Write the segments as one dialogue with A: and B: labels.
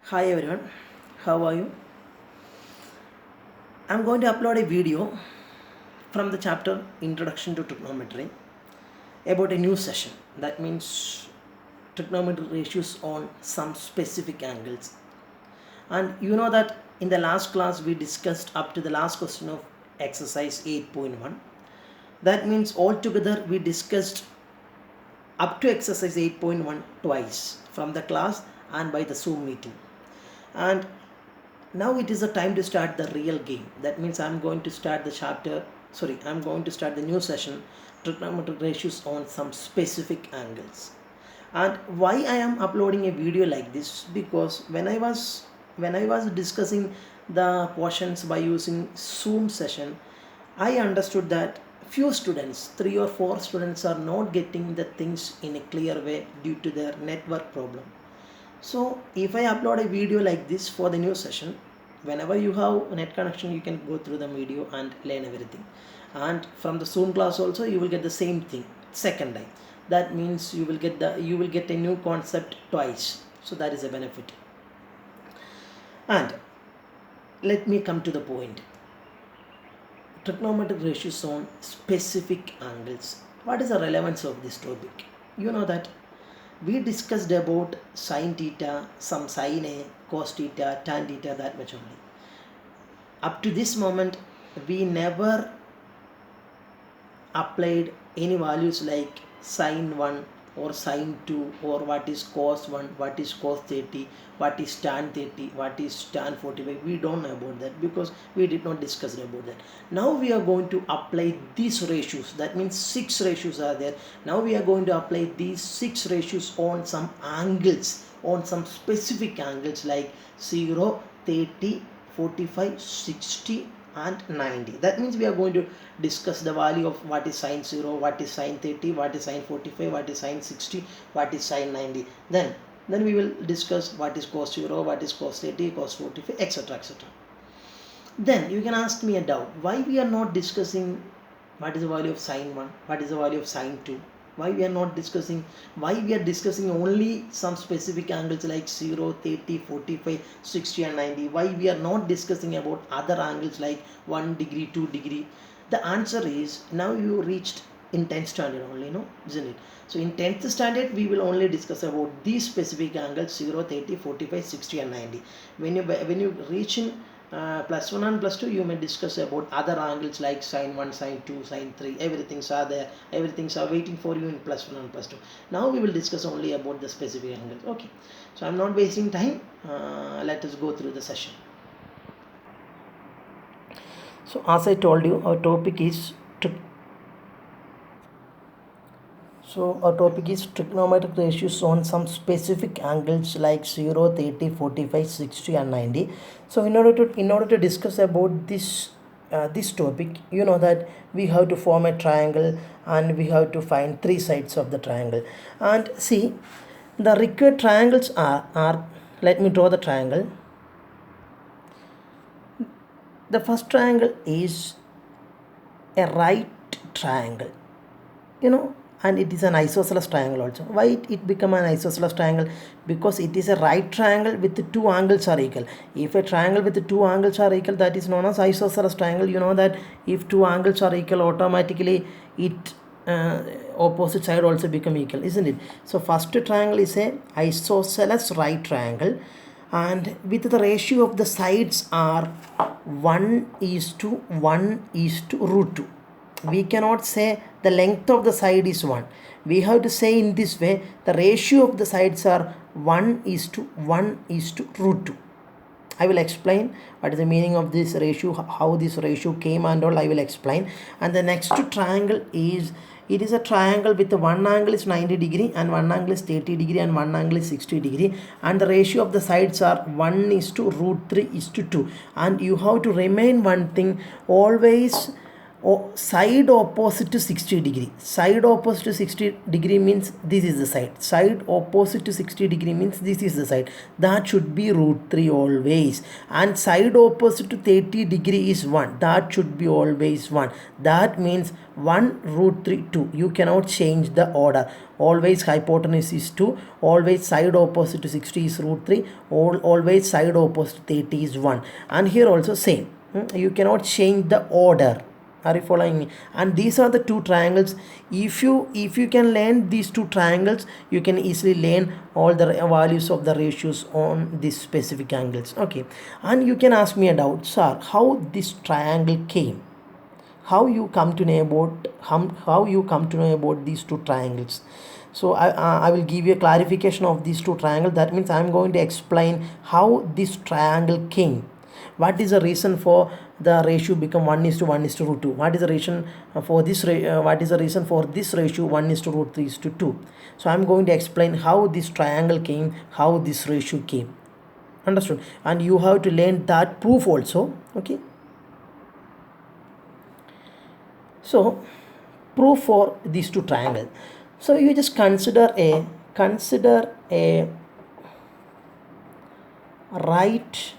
A: Hi everyone, how are you? I'm going to upload a video from the chapter Introduction to Trigonometry about a new session. That means trigonometric ratios on some specific angles. And you know that in the last class we discussed up to the last question of exercise 8.1. That means altogether we discussed up to exercise 8.1 twice from the class and by the Zoom meeting. And now it is the time to start the real game. That means I'm going to start the new session, trigonometric ratios on some specific angles. And why I am uploading a video like this, because when I was discussing the portions by using Zoom session, I understood that few students, 3 or 4 students, are not getting the things in a clear way due to their network problem. So if I upload a video like this for the new session, whenever you have a net connection, you can go through the video and learn everything. And from the Zoom class also, you will get the same thing second time. That means you will get a new concept twice. So that is a benefit. And let me come to the point. Trigonometric ratios on specific angles. What is the relevance of this topic? You know that we discussed about sine theta, some sine A, cos theta, tan theta, that much only. Up to this moment, we never applied any values like sine 1 or sine 2 or what is cos 1, what is cos 30, what is tan 30, what is tan 45. We don't know about that because we did not discuss about that. Now we are going to apply these ratios. That means 6 ratios are there. Now we are going to apply these 6 ratios on some angles, on some specific angles like 0, 30, 45, 60 and 90. That means we are going to discuss the value of what is sine 0, what is sine 30, what is sine 45, what is sine 60, what is sine 90. Then we will discuss what is cos 0, what is cos 30, cos 45, etc. etc. Then you can ask me a doubt, why we are not discussing what is the value of sine 1, what is the value of sine 2, why we are discussing only some specific angles like 0, 30, 45, 60 and 90. Why we are not discussing about other angles like 1 degree, 2 degree? The answer is, now you reached in 10th standard only, no, isn't it? So in 10th standard we will only discuss about these specific angles 0, 30, 45, 60 and 90. When you reach in plus 1 and plus 2, you may discuss about other angles like sine 1, sine 2, sine 3. Everything's are there, everything's are waiting for you in plus 1 and plus 2. Now we will discuss only about the specific angles. Okay, so I'm not wasting time. Let us go through the session. So as I told you, our topic is trigonometric ratios on some specific angles like 0, 30, 45, 60 and 90. So in order to discuss about this topic, you know that we have to form a triangle and we have to find 3 sides of the triangle. And see, the required triangles are let me draw the triangle. The first triangle is a right triangle, you know, and it is an isosceles triangle also. Why it become an isosceles triangle? Because it is a right triangle with the 2 angles are equal. If a triangle with the 2 angles are equal, that is known as isosceles triangle. You know that if 2 angles are equal, automatically it opposite side also become equal, isn't it? So first triangle is a isosceles right triangle, and with the ratio of the sides are 1:1:√2. We cannot say the length of the side is 1. We have to say in this way, the ratio of the sides are 1:1:√2. I will explain what is the meaning of this ratio, how this ratio came and all I will explain. And the next triangle is, it is a triangle with the one angle is 90 degree and one angle is 30 degree and one angle is 60 degree, and the ratio of the sides are 1:√3:2. And you have to remain one thing, always side opposite to 60 degree. Side opposite to 60 degree means this is the side. Side opposite to 60 degree means this is the side. That should be root 3 always. And side opposite to 30 degree is 1. That should be always 1. That means 1 root 3 2. You cannot change the order. Always hypotenuse is 2. Always side opposite to 60 is root 3. Always side opposite to 30 is 1. And here also same. You cannot change the order. Are you following me? And these are the two triangles. If you can learn these two triangles, you can easily learn all the values of the ratios on these specific angles. Okay, and you can ask me a doubt, sir, how this triangle came? How you come to know about these two triangles? So I will give you a clarification of these two triangles. That means I am going to explain how this triangle came. What is the reason for the ratio become 1:1 root 2? What is the reason for this? What is the reason for this ratio 1 root 3:2? So I am going to explain how this triangle came, how this ratio came. Understood? And you have to learn that proof also. Okay. So proof for these two triangles. So you just consider a right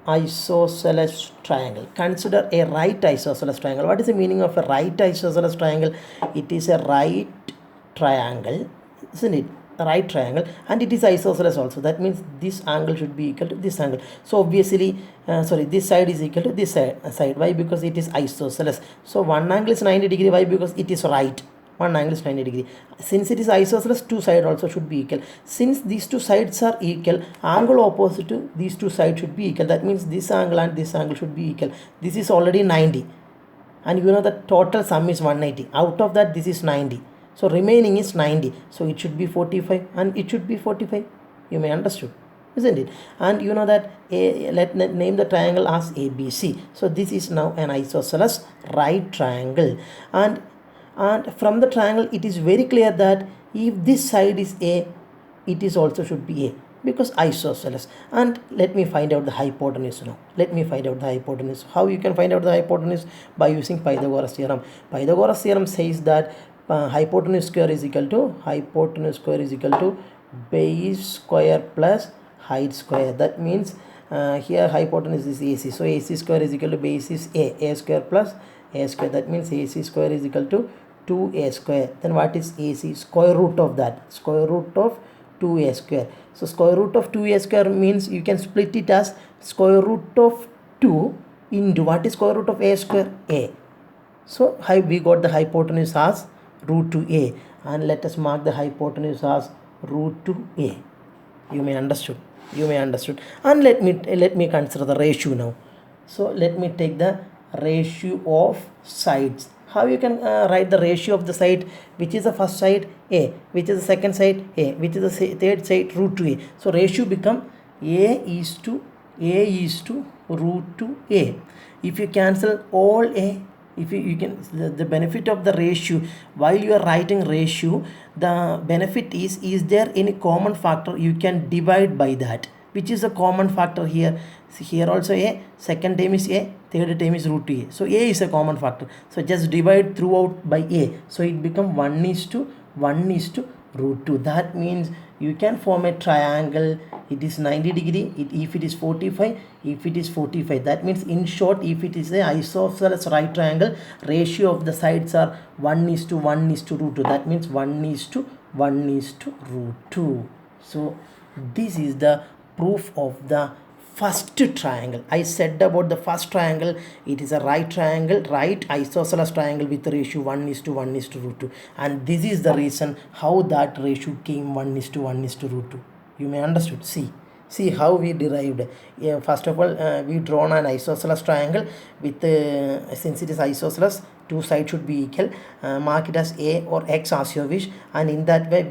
A: isosceles triangle. Consider a right isosceles triangle. What is the meaning of a right isosceles triangle? It is a right triangle, isn't it? A right triangle, and it is isosceles also. That means this angle should be equal to this angle. So obviously, this side is equal to this side. Why? Because it is isosceles. So one angle is 90 degree. Why? Because it is right. One angle is 90 degree. Since it is isosceles, two sides also should be equal. Since these two sides are equal, angle opposite to these two sides should be equal. That means this angle and this angle should be equal. This is already 90. And you know the total sum is 180. Out of that, this is 90. So remaining is 90. So it should be 45 and it should be 45. You may understood, isn't it? And you know that let's name the triangle as ABC. So this is now an isosceles right triangle. And from the triangle, it is very clear that if this side is A, it is also should be A, because isosceles. And let me find out the hypotenuse now. Let me find out the hypotenuse. How you can find out the hypotenuse? By using Pythagoras theorem. Pythagoras theorem says that hypotenuse square is equal to base square plus height square. That means here hypotenuse is AC. So AC square is equal to base is A square plus A square. That means AC square is equal to 2A square. Then what is AC? Square root of that. Square root of 2A square. So square root of 2A square means you can split it as square root of 2 into what is square root of A square? A. So we got the hypotenuse as root 2A, and let us mark the hypotenuse as root 2A. You may understood. And let me consider the ratio now. So let me take the ratio of sides. How you can write the ratio of the side? Which is the first side? A. Which is the second side? A. Which is the third side? Root 2A. So ratio become A is to root 2A. If you cancel all A, if you can, the benefit of the ratio, while you are writing ratio, the benefit is there any common factor, you can divide by that. Which is a common factor here? See, here also A, second term is A, third term is root 2A. So A is a common factor. So just divide throughout by A. So it become 1:1 root 2. That means you can form a triangle. It is 90 degree. If it is 45, that means in short, if it is a isosceles right triangle, ratio of the sides are 1:1 root 2. That means 1:1 root 2. So this is the proof of the first triangle. I said about the first triangle, it is a right triangle, right isosceles triangle with ratio 1:1 root 2. And this is the reason how that ratio came 1:1 root 2. You may understood. See how we derived. First of all, we drawn an isosceles triangle with since it is isosceles, two sides should be equal. Mark it as A or X as you wish, and in that way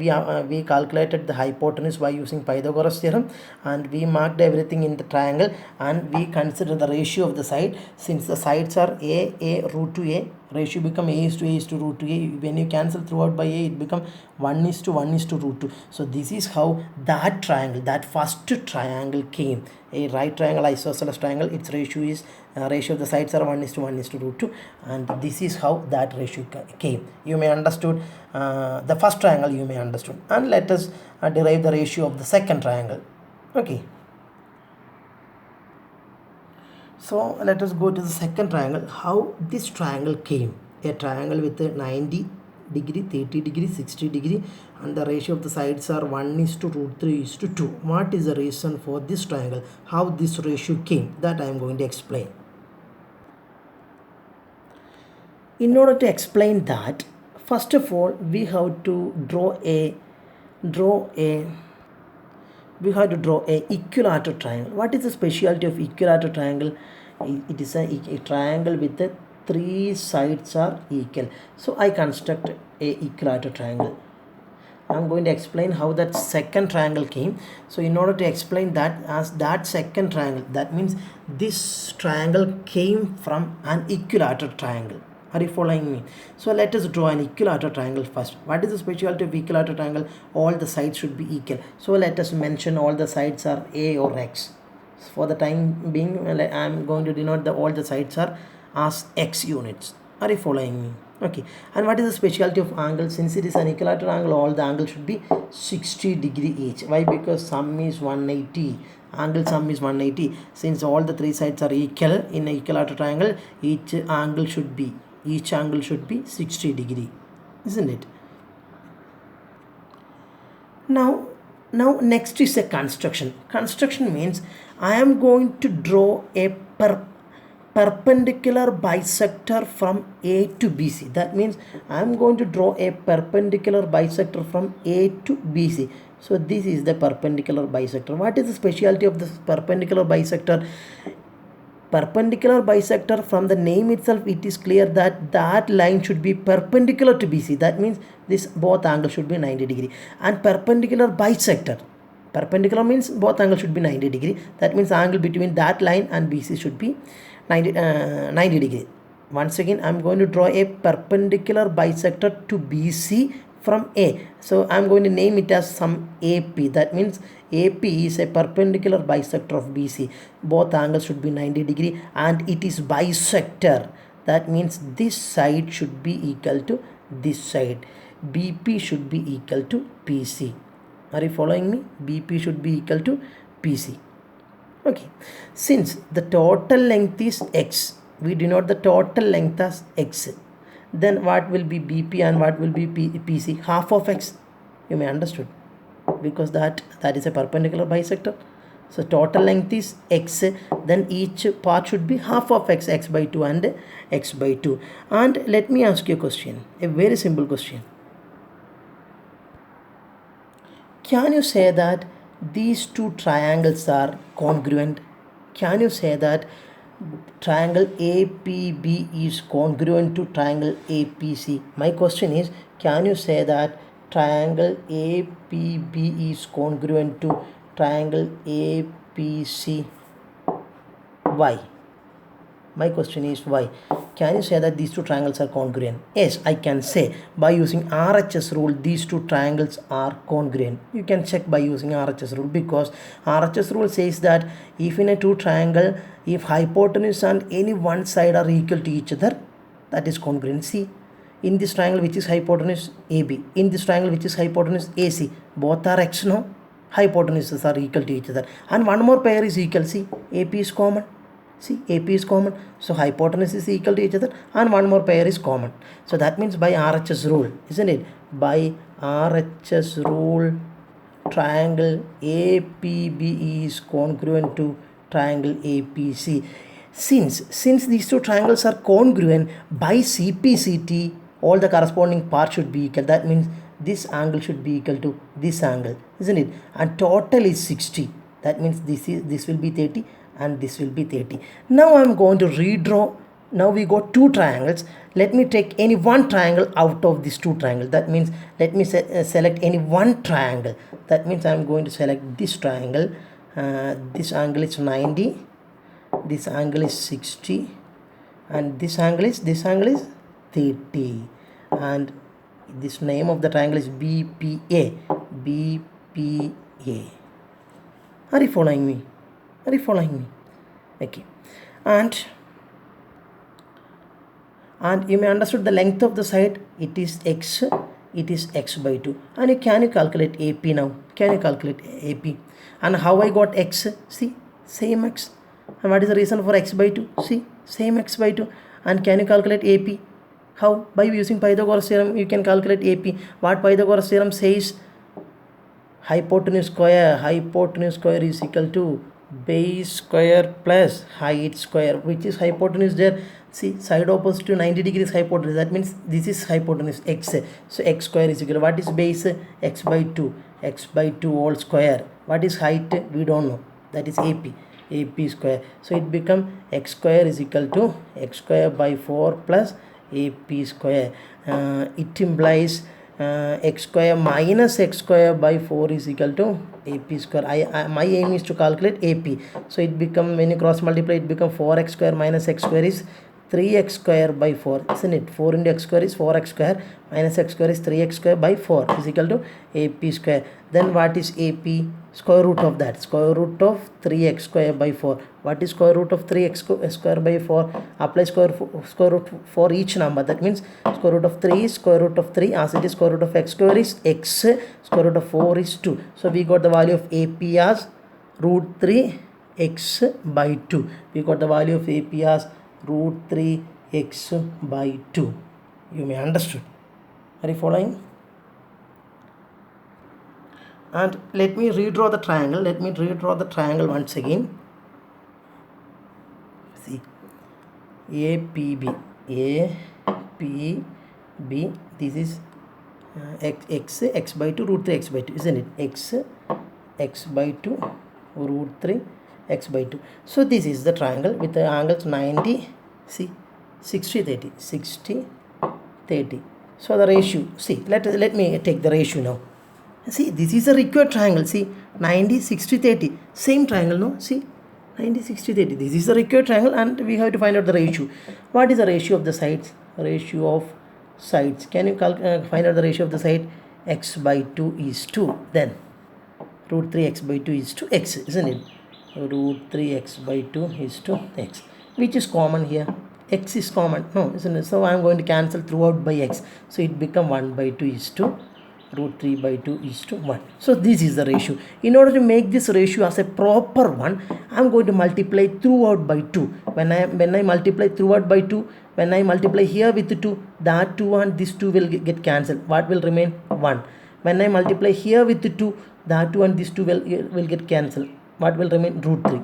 A: we calculated the hypotenuse by using Pythagoras theorem, and we marked everything in the triangle, and we consider the ratio of the side. Since the sides are A root 2A, ratio become A is to root 2A. When you cancel throughout by A, it become 1:1 root 2. So this is how that triangle, that first triangle came. A right triangle, isosceles triangle, its ratio is ratio of the sides are 1 is to 1 is to root 2, and this is how that ratio came. You may understood the first triangle, you may understood, and let us derive the ratio of the second triangle. Okay, so let us go to the second triangle, how this triangle came. A triangle with a 90 degree, 30 degree, 60 degree, and the ratio of the sides are 1 is to root 3 is to 2. What is the reason for this triangle? How this ratio came? That I am going to explain. In order to explain that, first of all, we have to draw a equilateral triangle. What is the specialty of equilateral triangle? It is a triangle with the three sides are equal. So I construct a equilateral triangle. I am going to explain how that second triangle came. So in order to explain that, as that second triangle, that means this triangle came from an equilateral triangle. Are you following me? So let us draw an equilateral triangle first. What is the specialty of equilateral triangle? All the sides should be equal. So let us mention all the sides are A or X. For the time being, I am going to denote all the sides are as X units. Are you following me? Okay. And what is the specialty of angle? Since it is an equilateral angle, all the angles should be 60 degree each. Why? Because sum is 180. Angle sum is 180. Since all the three sides are equal in an equilateral triangle, each angle should be 60 degree, isn't it? Now next is a construction. Construction means I am going to draw a perpendicular bisector from A to BC. That means I am going to draw a perpendicular bisector from A to BC. So this is the perpendicular bisector. What is the specialty of this perpendicular bisector? Perpendicular bisector, from the name itself it is clear that line should be perpendicular to BC. That means this both angles should be 90 degree. And perpendicular bisector, perpendicular means both angles should be 90 degree. That means angle between that line and BC should be 90 degree. Once again I am going to draw a perpendicular bisector to BC from A. So I am going to name it as some AP. That means AP is a perpendicular bisector of BC. Both angles should be 90 degree and it is bisector. That means this side should be equal to this side. BP should be equal to PC. Are you following me? BP should be equal to PC. Okay. Since the total length is X, we denote the total length as X. Then what will be BP and what will be PC? Half of X. You may understood, because that is a perpendicular bisector. So total length is X, then each part should be half of X, X by 2 and X by 2. And let me ask you a question, a very simple question. Can you say that these two triangles are congruent? Can you say that triangle APB is congruent to triangle APC? My question is, can you say that triangle APB is congruent to triangle APC? Why? My question is why? Can you say that these two triangles are congruent? Yes, I can say. By using RHS rule, these two triangles are congruent. You can check by using RHS rule, because RHS rule says that if in a two triangle, if hypotenuse and any one side are equal to each other, that is congruent. See, in this triangle which is hypotenuse AB, in this triangle which is hypotenuse AC, both are X, no? Hypotenuses are equal to each other. And one more pair is equal. See, AP is common. See, AP is common. So hypotenuse is equal to each other and one more pair is common. So that means by RHS rule, isn't it? By RHS rule, triangle APB is congruent to triangle APC. Since these two triangles are congruent, by CPCT, all the corresponding parts should be equal. That means this angle should be equal to this angle, isn't it? And total is 60. That means this will be 30 and this will be 30. Now I am going to redraw. Now we got two triangles. Let me take any one triangle out of these two triangles. That means let me select any one triangle. That means I am going to select this triangle. This angle is 90. This angle is 60. And this angle is 30. And this name of the triangle is BPA. BPA. Are you following me? Okay. And and you may understood the length of the side, it is x, it is x by 2. And can you calculate AP now? Can you calculate AP? And how I got x? See, same x. And what is the reason for x by 2? See, same x by 2. And can you calculate AP? How? By using Pythagoras theorem you can calculate AP. What Pythagoras theorem says? Hypotenuse square is equal to base square plus height square. Which is hypotenuse there? See, side opposite to 90 degrees hypotenuse. That means this is hypotenuse x. So x square is equal to, what is base? X by 2. X by 2 whole square. What is height? We don't know. That is AP square. So it become x square is equal to x square by 4 plus AP square. It implies x square minus x square by 4 is equal to AP square. My aim is to calculate AP. So it become, when you cross multiply, it become 4x square minus x square is 3x square by 4, isn't it? 4 into x square is 4x square minus x square is 3x square by 4 is equal to AP square. Then what is AP? Square root of that. Square root of 3x square by 4. What is square root of 3x square by 4? Apply square root for each number. That means square root of 3 is square root of 3, as it is square root of x square is x, square root of 4 is 2. So we got the value of AP as root 3 x by 2. We got the value of AP as root 3 x by 2. You may understood. Are you following? And let me redraw the triangle. Let me redraw the triangle once again. See, APB. APB. This is x by 2 root 3 x by 2, isn't it? X by 2 root 3 x by 2. So this is the triangle with the angles 90, see, 60 30, 60 30. So the ratio, see, let me take the ratio now. See, this is a required triangle. See, 90 60 30, same triangle, no? See, 90 60 30, this is the required triangle, and we have to find out the ratio. What is the ratio of the sides? Ratio of sides, can you find out the ratio of the side? X by 2 is 2, then root 3 x by 2 is to x, isn't it? Root 3 x by 2 is to x. Which is common here? X is common, no, isn't it? So I am going to cancel throughout by x. So it become 1 by 2 is to root 3 by 2 is to 1. So this is the ratio. In order to make this ratio as a proper one, I am going to multiply throughout by 2. When I multiply throughout by 2, when I multiply here with 2, that 2 and this 2 will get cancelled. What will remain? 1. When I multiply here with 2, that 2 and this 2 will get cancelled. What will remain? Root 3.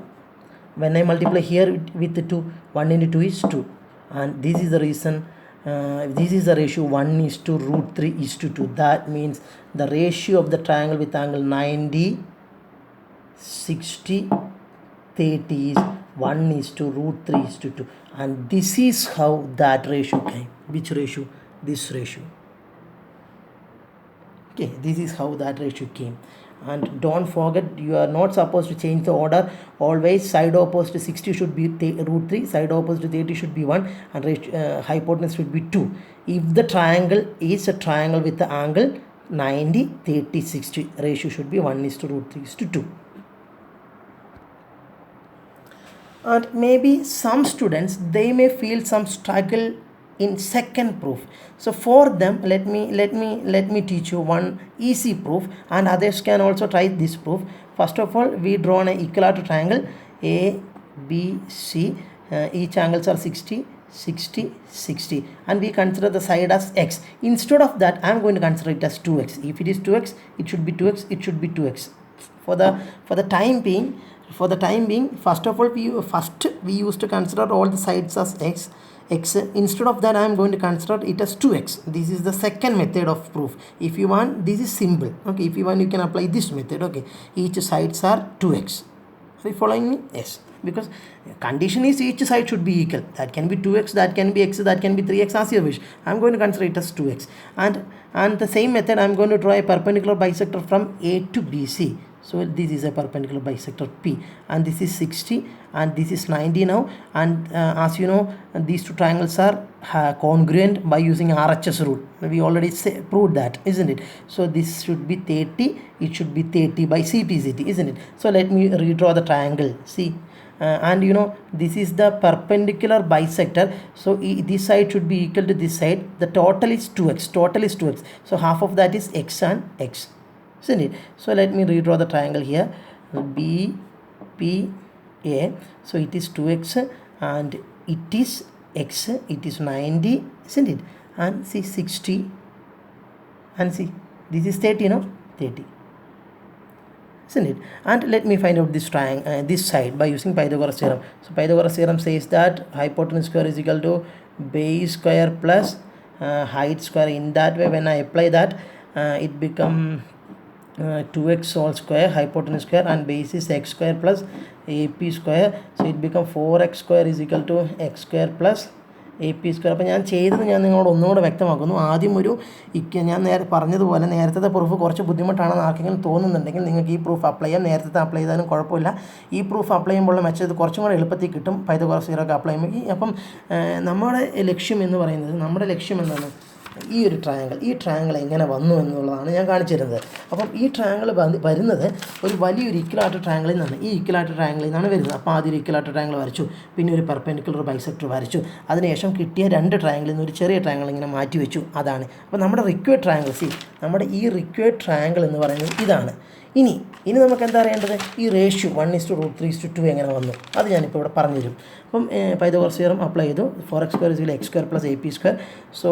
A: When I multiply here with 2, 1 into 2 is 2. And this is the reason, this is the ratio 1 is to root 3 is to 2. That means the ratio of the triangle with angle 90, 60, 30 is 1 is to root 3 is to 2. And this is how that ratio came. Which ratio? This ratio. Okay, this is how that ratio came. And don't forget, you are not supposed to change the order. Always side opposite to 60 should be root 3, side opposite to 30 should be 1, and hypotenuse should be 2. If the triangle is a triangle with the angle 90, 30, 60, ratio should be 1 is to root 3 is to 2. And maybe some students, they may feel some struggle in second proof. So for them, let me teach you one easy proof, and others can also try this proof. First of all, we draw an equilateral triangle A, B, C. Each angles are 60, 60, 60, and we consider the side as x. Instead of that, I am going to consider it as 2x. If it is 2x, it should be 2x, it should be 2x. For the time being, first of all, we used to consider all the sides as x. Instead of that, I am going to consider it as 2x. This is the second method of proof. If you want, this is simple. Okay, if you want, you can apply this method. Okay, each sides are 2x. Are you following me? Yes, because condition is each side should be equal. That can be 2x, that can be x, that can be 3x, as you wish. I am going to consider it as 2x. And the same method, I am going to draw a perpendicular bisector from A to BC. So this is a perpendicular bisector P, and this is 60 and this is 90 now. And as you know, these two triangles are congruent by using RHS rule. We already proved that, isn't it? So this should be 30, it should be 30 by CPCT, isn't it? So let me redraw the triangle. See, and you know this is the perpendicular bisector, so this side should be equal to this side. The total is 2x, so half of that is x and x, isn't it? So let me redraw the triangle here, BPA. So it is 2x and it is x, it is 90, isn't it? And see 60, and see this is 30, no? 30, isn't it? And let me find out this triangle, this side, by using Pythagoras theorem. So Pythagoras theorem says that hypotenuse square is equal to base square plus height square. In that way, when I apply that, it become 2x whole square, hypotenuse square, and base is x square plus AP square. So it become 4x square is equal to x square plus AP square. അപ്പോൾ ഞാൻ ചെയ്തത് ഞാൻ നിങ്ങളോട് ഒന്നുകൂടെ വ്യക്തമാക്കുന്നു. ആദ്യം ഞാൻ പറഞ്ഞതുപോലെ നേരത്തെ പ്രൂഫ് കുറച്ച് ബുദ്ധിമുട്ടാണെന്ന് ആർക്കെങ്കിലും തോന്നുന്നുണ്ടെങ്കിൽ നിങ്ങൾക്ക് ഈ പ്രൂഫ് അപ്ലൈ ചെയ്യാം. നേരത്തെ അപ്ലൈ ചെയ്താലും കുഴപ്പമില്ല. ഈ പ്രൂഫ് അപ്ലൈ ചെയ്യുമ്പോൾ മെച്ചത് കുറച്ചും കൂടെ എളുപ്പത്തിൽ കിട്ടും പൈതഗോറസ് തിയറം അപ്ലൈ ചെയ്യുമ്പോൾ. അപ്പം നമ്മുടെ ലക്ഷ്യം എന്താണ്? ഈ ഒരു ട്രയാങ്കിൾ എങ്ങനെ വന്നു എന്നുള്ളതാണ് ഞാൻ കാണിച്ചു തരുന്നത്. അപ്പം ഈ ട്രയാങ്കിൾ വരുന്നത് ഒരു വലിയൊരു ഇക്വലാറ്റർ ട്രയാങ്കിളിൽ നിന്നാണ്. ഈ ഇക്വലാറ്റർ ട്രയാങ്കിളിൽ നിന്നാണ് വരുന്നത്. അപ്പോൾ ആദ്യം ഒരു ഇക്വലാറ്റർ ട്രയാങ്കിൾ വരച്ചു, പിന്നെ ഒരു പെർപെൻഡിക്കുലർ ബൈസെക്ടർ വരച്ചു. അതിനുശേഷം കിട്ടിയ 2 ട്രയാങ്കിളിൽ നിന്ന് ഒരു ചെറിയ ട്രയാങ്കിൾ ഇങ്ങനെ മാറ്റി വെച്ചു. അതാണ് അപ്പോൾ നമ്മുടെ റിക്വയർഡ് ട്രയാങ്കിൾ. നമ്മുടെ ഈ റിക്വയർഡ് ട്രയാങ്കിൾ എന്ന് പറയുന്നത് ഇതാണ്. ഇനി നമുക്ക് എന്താ അറിയേണ്ടത്? ഈ റേഷ്യോ 1:√3:2 എങ്ങനെ വന്നു അത് ഞാനിപ്പോൾ ഇവിടെ പറഞ്ഞുതരും. അപ്പം പൈതഗോറസ് തിയറം അപ്ലൈ ചെയ്തു. 4x square is equal to x square plus AP square. So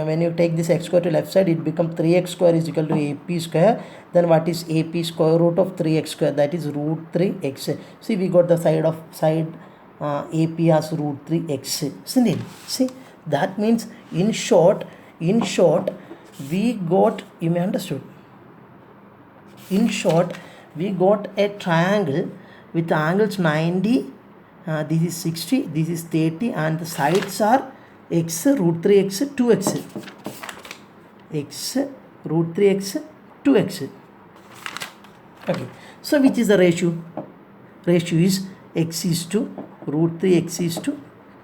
A: when you take this x square to left side, it become 3x square is equal to AP square. Then what is AP square root of 3x square? That is √3x. See, we got the side AP as √3x, isn't it? See, that means in short we got, you may understood. In short, we got a triangle with angles 90, this is 60, this is 30, and the sides are x, √3x, 2x, x, √3x, 2x. Okay, so which is the ratio? Ratio is x is to √3x is to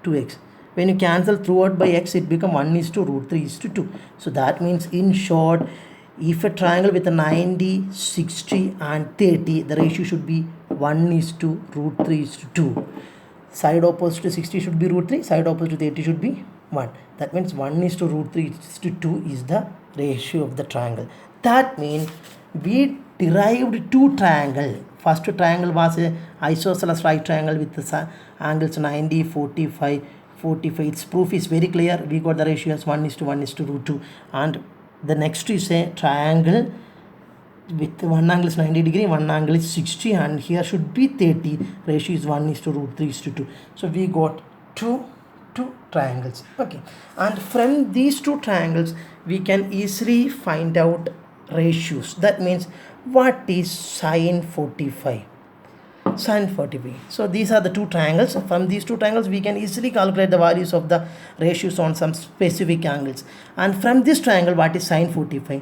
A: 2x. When you cancel throughout by x, it become 1:√3:2. So that means in short, if a triangle with a 90, 60 and 30, the ratio should be 1:√3:2. Side opposite to 60 should be √3, side opposite to 30 should be 1. That means 1:√3:2 is the ratio of the triangle. That means we derived 2 triangle. First triangle was a isosceles right triangle with the angles 90, 45. Its proof is very clear. We got the ratio as 1:1:√2. And the next is a triangle with one angle is 90 degree, one angle is 60, and here should be 30. Ratio is 1:√3:2. So we got two triangles. Okay, and from these 2 triangles we can easily find out ratios. That means what is sin 45? So these are the 2 triangles. From these 2 triangles we can easily calculate the values of the ratios on some specific angles. And from this triangle, what is sin 45?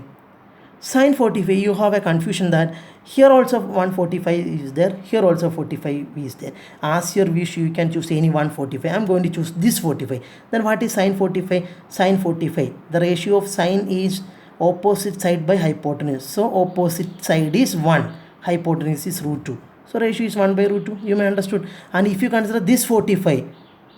A: Sin 45, you have a confusion that here also 145 is there, here also 45 is there. As your wish, you can choose any 145. I am going to choose this 45. Then what is sin 45? Sin 45, the ratio of sin is opposite side by hypotenuse. So opposite side is 1, hypotenuse is √2. So ratio is 1/√2. You may understood. And if you consider this 45,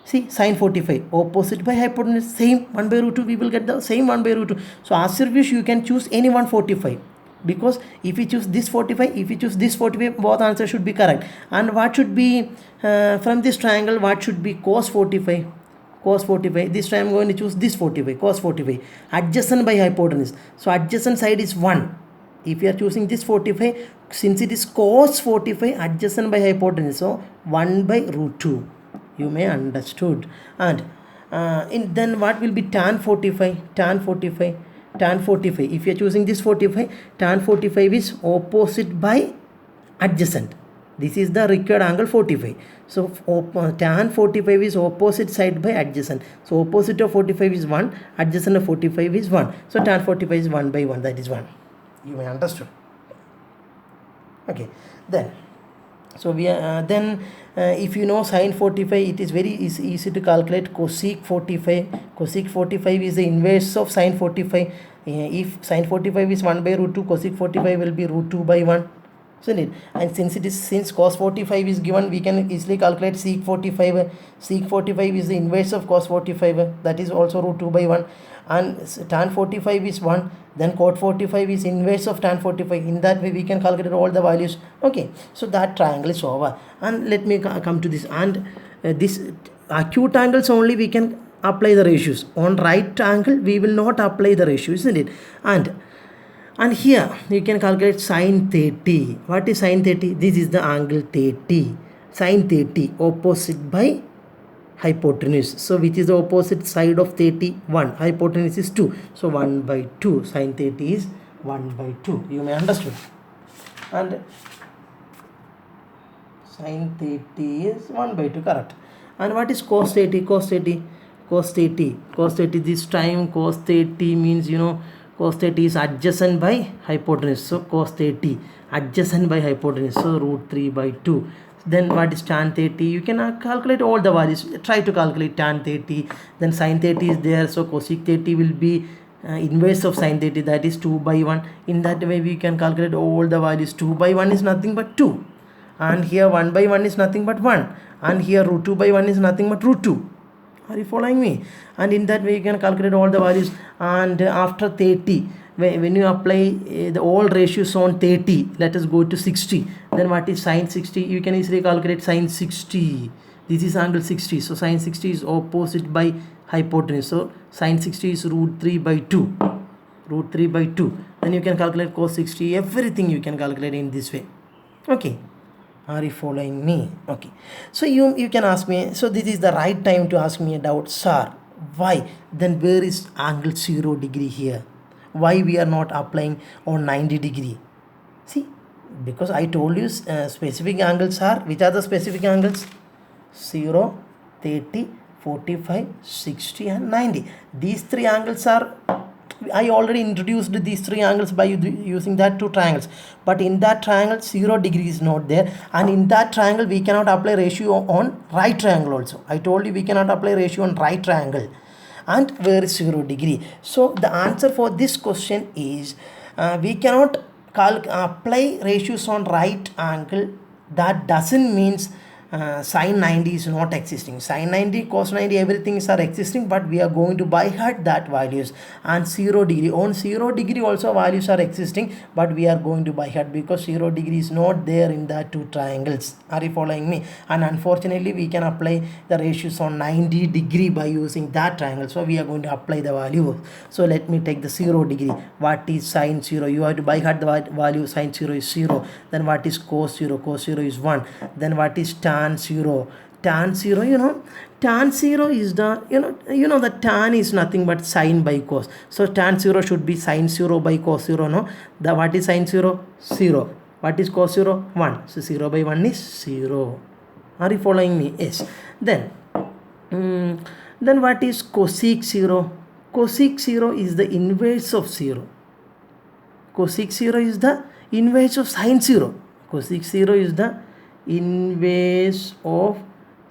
A: see, sin 45, opposite by hypotenuse, same 1/√2. We will get the same 1/√2. So as your wish, you can choose any 145. Because if you choose this 45, if you choose this 45, both answers should be correct. And what should be from this triangle? What should be cos 45? Cos 45. This time I am going to choose this 45, cos 45. Adjacent by hypotenuse. So adjacent side is 1. If you are choosing this 45, since it is cos 45, adjacent by hypotenuse, so 1/√2. You may understood. And then what will be tan 45? Tan 45. If you are choosing this 45, tan 45 is opposite by adjacent. This is the required angle 45. So tan 45 is opposite side by adjacent. So opposite of 45 is 1, adjacent of 45 is 1. So tan 45 is 1/1. That is 1. You may understood. Okay, then so we are if you know sin 45, it is very easy to calculate cosec 45. Cosec 45 is the inverse of sin 45. If sin 45 is 1/√2, cosec 45 will be √2/1. isn't it? And since cos 45 is given, we can easily calculate sec 45. Sec 45 is the inverse of cos 45, that is also root 2 by 1, and tan 45 is 1, then cot 45 is inverse of tan 45. In that way we can calculate all the values. Okay, so that triangle is over. And let me come to this, and this acute angles only we can apply the ratios. On right angle we will not apply the ratio, isn't it? And here you can calculate sine 30. What is sine 30? This is the angle 30. Sine 30 opposite by hypotenuse. So which is the opposite side of 30? 1. Hypotenuse is 2. So 1 by 2. Sine 30 is 1 by 2. You may understand. And sine 30 is 1 by 2. Correct. And what is cos 30? Cos 30. Cos 30. Cos 30. This time cos 30 means, cos 30 is adjacent by hypotenuse. So cos 30 adjacent by hypotenuse. So root 3 by 2. Then what is tan 30? You can calculate all the values. Try to calculate tan 30. Then sin 30 is there. So cosec 30 will be inverse of sin 30. That is 2 by 1. In that way we can calculate all the values. 2 by 1 is nothing but 2. And here 1 by 1 is nothing but 1. And here root 2 by 1 is nothing but root 2. Are you following me? And in that way you can calculate all the values. And after 30, when you apply the all ratios on 30, let us go to 60. Then what is sine 60? You can easily calculate sine 60. This is angle 60. So sine 60 is opposite by hypotenuse. So sine 60 is root 3 by 2. Root 3 by 2. Then you can calculate cos 60. Everything you can calculate in this way. Okay. Are you following me? Okay. So you can ask me, so this is the right time to ask me a doubt. Sir, why? Then where is angle 0 degree here? Why we are not applying on 90 degree? See, because I told you specific angles are, which are the specific angles? 0, 30, 45, 60 and 90. These three angles are, I already introduced these three angles by using that two triangles. But in that triangle 0 degree is not there. And in that triangle we cannot apply ratio on right triangle also. I told you we cannot apply ratio on right triangle. And where is 0 degree? So the answer for this question is we cannot apply ratios on right angle. That doesn't means sin 90 is not existing. Sin 90, cos 90, everything is are existing, but we are going to by heart that values. And 0 degree, on 0 degree also values are existing, but we are going to by heart because 0 degree is not there in the two triangles. Are you following me? And unfortunately we can apply the ratios on 90 degree by using that triangle. So we are going to apply the value. So let me take the 0 degree. What is sin 0? You have to by heart the value. Sin 0 is 0. Then what is cos 0? Cos 0 is 1. Then what is tan 0? Tan 0, tan 0 is the, the tan is nothing but sine by cos. So tan 0 should be sine 0 by cos 0, no? What is sine 0? 0. What is cos 0? 1. So 0 by 1 is 0. Are you following me? Yes. Then what is cosec 0? Cosec 0 is the inverse of 0. Cosec 0 is the inverse of sine 0. Cosec 0 is the inverse of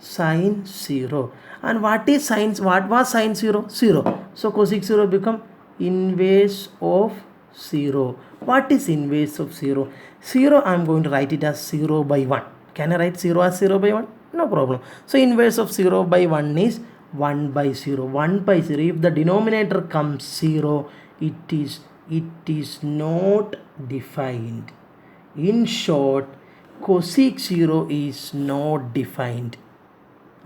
A: sine 0. And what is sine? What was sine 0? 0. So cosec 0 become inverse of 0. What is inverse of 0? 0, I am going to write it as 0 by 1. Can I write 0 as 0 by 1? No problem. So inverse of 0 by 1 is 1 by 0. 1 by 0. If the denominator comes 0, it is not defined. In short, cosec 0 is not defined.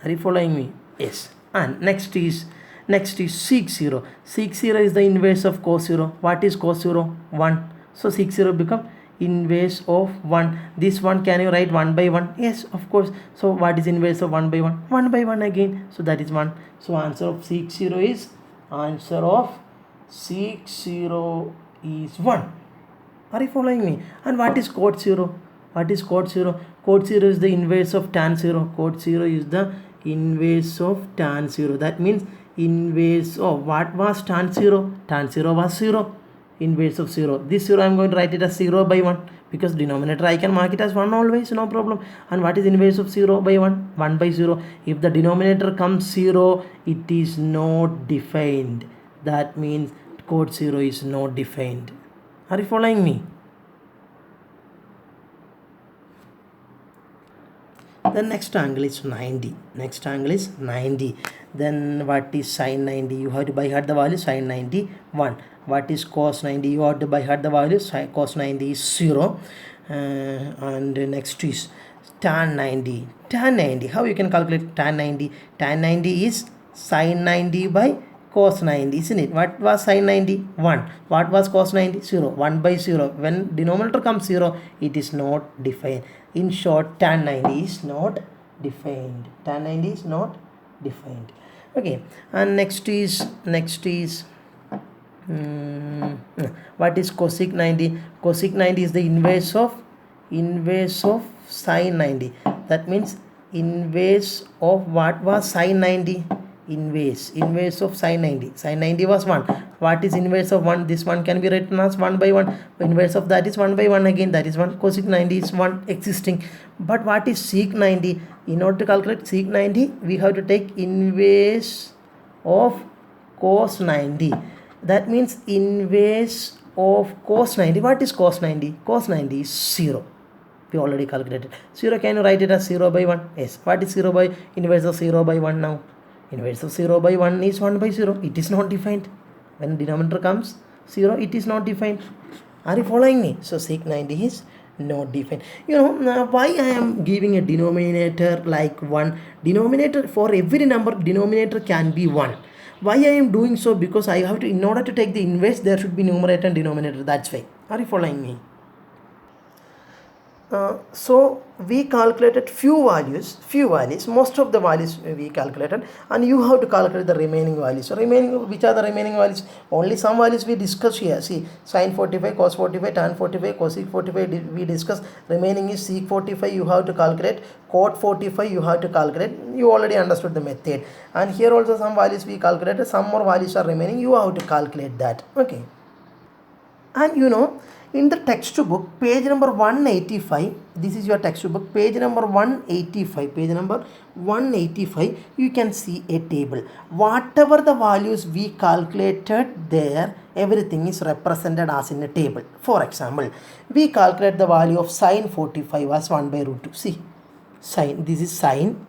A: Are you following me? Yes. And next is sec 0. Sec 0 is the inverse of cos 0. What is cos 0? 1. So sec 0 become inverse of 1. This one, can you write 1 by 1? Yes, of course. So what is inverse of 1 by 1? 1 by 1 again. So that is 1. So answer of sec 0 is 1. Are you following me? And what is cot 0? What is cot 0? Cot 0 is the inverse of tan 0. Cot 0 is the inverse of tan 0. That means inverse of what was tan 0? Tan 0 was 0. Inverse of 0. This 0 I am going to write it as 0 by 1 because denominator I can mark it as 1 always, no problem. And what is inverse of 0 by 1? 1 by 0. If the denominator comes 0, it is not defined. That means cot 0 is not defined. Are you following me? Then next angle is 90. Next angle is 90. Then what is sine 90? You have to by heart the value sine 90 1. What is cos 90? You have to by heart the value cos 90 is 0. And next is tan 90. Tan 90. How you can calculate tan 90? Tan 90 is sine 90 by cos 90, isn't it? What was sine 90? 1. What was cos 90? 0. 1 by 0. When denominator comes 0, it is not defined. In short, tan 90 is not defined. Tan 90 is not defined. Okay. And next is what is cosec 90? Cosec 90 is the inverse of sine 90. That means inverse of what was sine 90? Inverse of sine 90. Sine 90 was 1. What is inverse of 1? This one can be written as 1 by 1. Inverse of that is 1 by 1 again. That is 1. Cosec 90 is 1 existing. But what is sec 90? In order to calculate sec 90, we have to take inverse of cos 90. That means inverse of cos 90. What is cos 90? Cos 90 is 0. We already calculated. 0, can you write it as 0 by 1? Yes. What is 0 by inverse of 0 by 1 now? Inverse of 0 by 1 is 1 by 0. It is not defined. When denominator comes 0, it is not defined. Are you following me? So sec 90 is not defined. Why I am giving a denominator like 1? Denominator for every number, denominator can be 1. Why I am doing so? Because I have to, in order to take the inverse, there should be numerator and denominator. That's why. Are you following me? So we calculated few values, most of the values we calculated, and you have to calculate the remaining values. So which are the remaining values? Only some values we discussed here. See, sin 45, cos 45, tan 45, cosec 45 we discussed. Remaining is sec 45 you have to calculate, cot 45 you have to calculate. You already understood the method. And here also some values we calculated, some more values are remaining. You have to calculate that. Okay. And in the textbook, page number 185, this is your textbook, page number 185, you can see a table. Whatever the values we calculated there, everything is represented as in a table. For example, we calculate the value of sine 45 as 1 by root 2. See, sine, this is sine,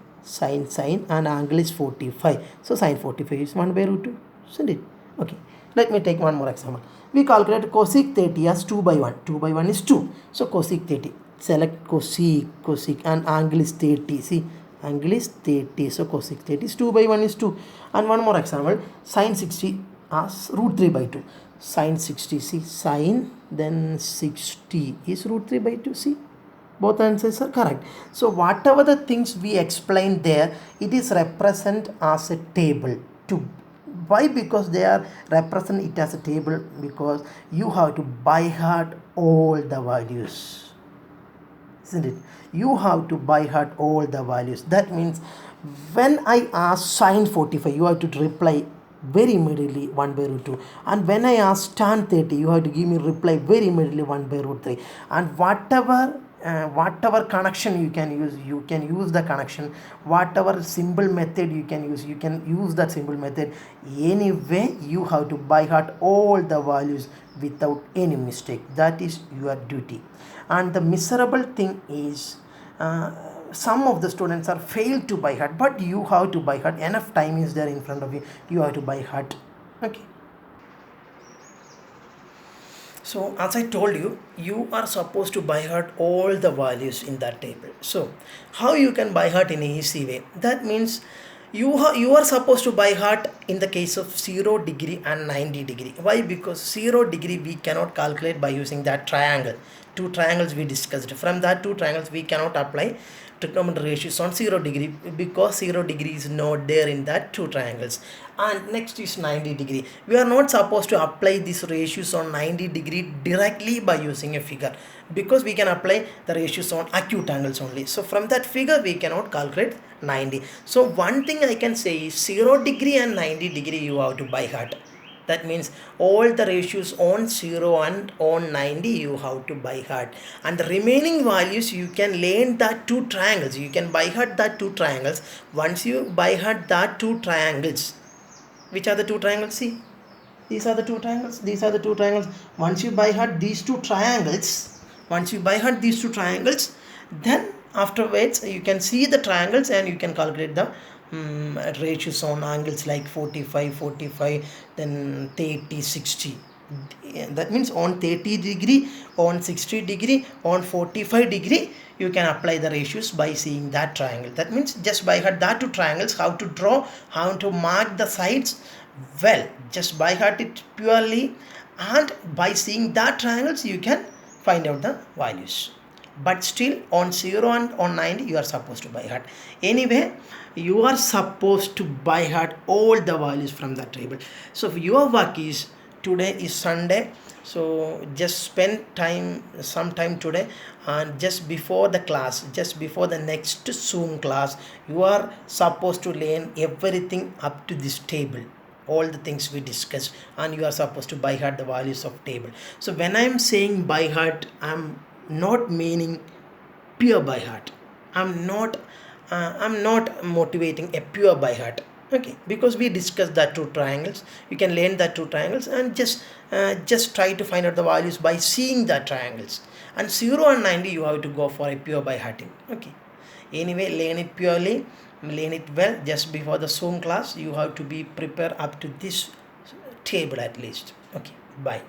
A: and angle is 45. So sine 45 is 1 by root 2, isn't it? Okay, let me take one more example. We calculate cosec 30 as 2 by 1. 2 by 1 is 2. So cosec 30. Select cosec, and angle is 30. See, angle is 30. So cosec 30 is 2 by 1 is 2. And one more example, sine 60 as root 3 by 2. Sine 60, see, sine, then 60 is root 3 by 2. See, both answers are correct. So whatever the things we explained there, it is represent as a table. Why? Because they are represent it as a table, because you have to by heart all the values, isn't it? You have to by heart all the values. That means when I ask sine 45, you have to reply very immediately 1 by root 2. And when I ask tan 30, you have to give me reply very immediately 1 by root 3. And whatever connection you can use the connection. Whatever simple method you can use that simple method. Anyway, you have to by heart all the values without any mistake. That is your duty. And the miserable thing is, some of the students are failed to by heart, but you have to by heart. Enough time is there in front of you. You have to by heart. Okay. So as I told you, you are supposed to by heart all the values in that table. So how you can by heart in an easy way? That means you are supposed to by heart in the case of 0 degree and 90 degree. Why? Because 0 degree we cannot calculate by using that triangle. 2 triangles we discussed. From that 2 triangles we cannot apply trigonometric ratios on 0 degree, because 0 degree is not there in that 2 triangles. And next is 90 degree. We are not supposed to apply these ratios on 90 degree directly by using a figure, because we can apply the ratios on acute angles only. So from that figure we cannot calculate 90. So one thing I can say is 0 degree and 90 degree you have to by heart. That means all the ratios on 0 and on 90 you have to by heart. And the remaining values you can learn that 2 triangles. You can by heart that 2 triangles. Once you by heart that 2 triangles, which are the 2 triangles? See, these are the 2 triangles. These are the 2 triangles. Once you by heart these 2 triangles, then afterwards you can see the triangles and you can calculate the ratios on angles like 45, 45, then 30, 60. That means on 30 degree, on 60 degree, on 45 degree, you can apply the ratios by seeing that triangle. That means just by heart that two triangles, how to draw, how to mark the sides, well, just by heart it purely, and by seeing that triangles you can find out the values. But still on 0 and on 90 you are supposed to by heart. Anyway, you are supposed to by heart all the values from the table. So if your work is, today is Sunday, so just spend some time today, and just before the class, just before the next Zoom class, you are supposed to learn everything up to this table, all the things we discussed, and you are supposed to by heart the values of table. So when I am saying by heart, I am not meaning pure by heart. I'm not motivating a pure by heart, okay, because we discussed that two triangles. You can learn that two triangles and just try to find out the values by seeing the triangles. And 0 and 90 you have to go for a pure by hearting, okay. Anyway, learn it purely, learn it well. Just before the Zoom class you have to be prepared up to this table at least, okay. Bye.